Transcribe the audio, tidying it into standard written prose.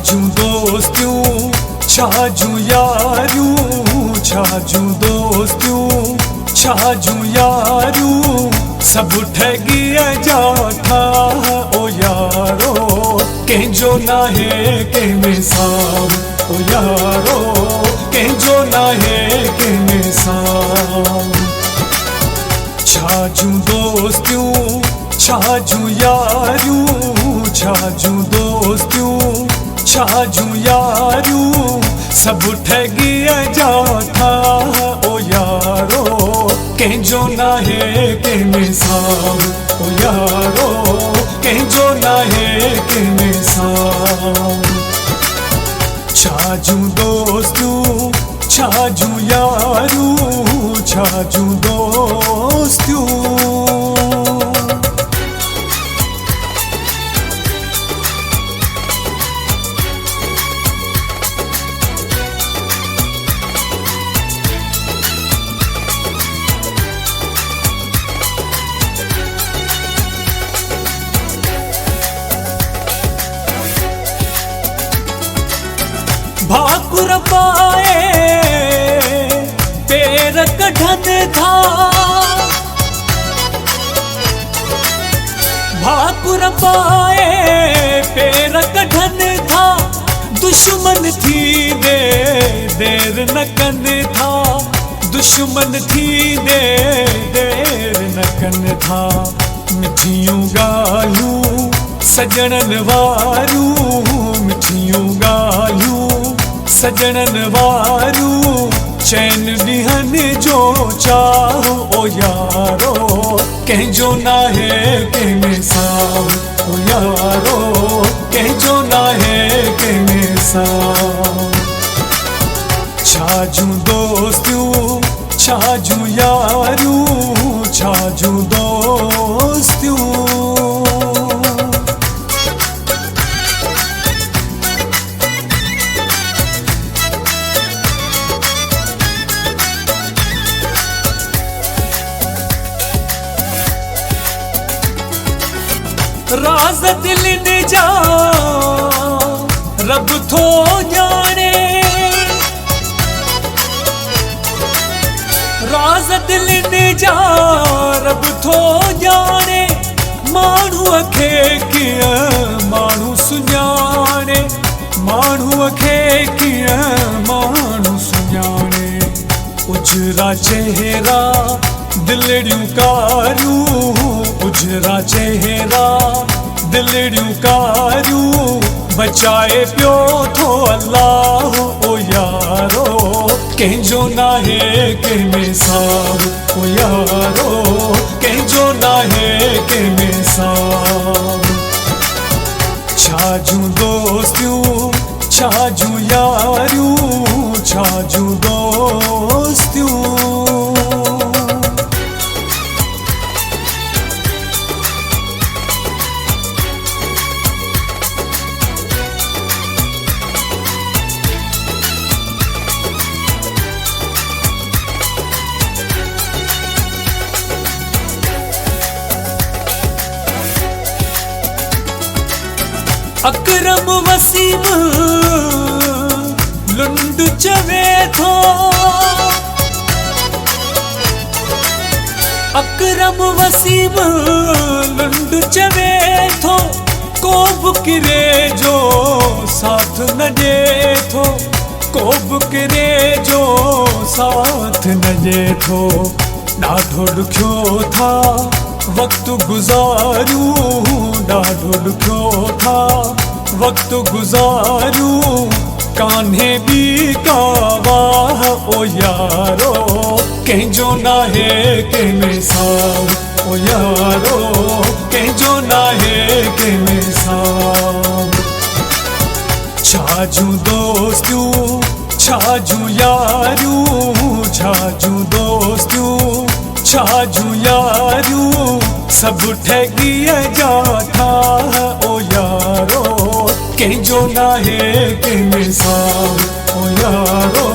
छाजू दोस्तियूं छाजू यारियूं छाजू दोस्तियूं छाजू यारियूं सब ठगी जाठा ओ यारो कंहिंजो नाहे कंहिंमें सार ओ यारो कंहिंजो नाहे कंहिंमें सार छाजू दोस्तियूं छाजू यारियूं छाजू दोस्तियूं छाजू यारियूं सब ठगी जाठा ओ यारो कंहिंजो नाहे कंहिंमें सार ओ यारो कंहिंजो नाहे कंहिंमें सार छाजू दोस्तियूं छाजू यारियूं छाजू दोस्तियूं। भाकुर पाए पैर कढन था भाकुर पाए पैर कढन था दुश्मन थी दे देर न कन था दुश्मन थी दे देर न कन था मिठियूं ॻाल्हियूं सजणन वारियूं मिठियूं ॻाल्हियूं सजणन वारियूं चैन ॾींहन जो चाहो ओ यारो कंहिंजो नाहे कंहिंमें सार ओ यारो कंहिंजो नाहे कंहिंमें सार छाजू दोस्तियूं छाजू यारियूं छाजू दोस्तियूं। राज दिल जा रब थो ॼाणे राज दिल जा रब थो ॼाणे माण्हूअ खे कीअं माण्हू सुञाणे माण्हूअ खे कीअं माण्हू सुञाणे उजरा चेहरा दिलड़ियूं कारियूं उजरा चेहरा दिलड़ियूं कारियूं बचाए पियो थो अल्लाह ओ यारो कंहिंजो नाहे कंहिंमें सार ओ यारो कंहिंजो नाहे कंहिंमें सार छाजू दोस्तियूं छाजू यारियूं छाजू दोस्तियूं। अकरम वसीम लुंड चवे थो अकरम वसीम लुंड चवे थो को बि किरे जो साथ न ॾे थो को बि किरे जो साथ न ॾे थो ॾाढो ॾुखियो था वक्त गुज़ारियूं ॾाढो ॾुखियो था वक्त गुज़ारियूं कान्हे बि का वाह ओ यारो कंहिंजो नाहे कंहिंमें सार ओ यारो कंहिंजो नाहे कंहिंमें सार छाजू दोस्तियूं छाजू यारियूं छाजू दोस्तियूं छाजू यारियूं सब ठगी जाठा ओ यारो कंहिंजो नाहे कंहिंमें सार ओ यारो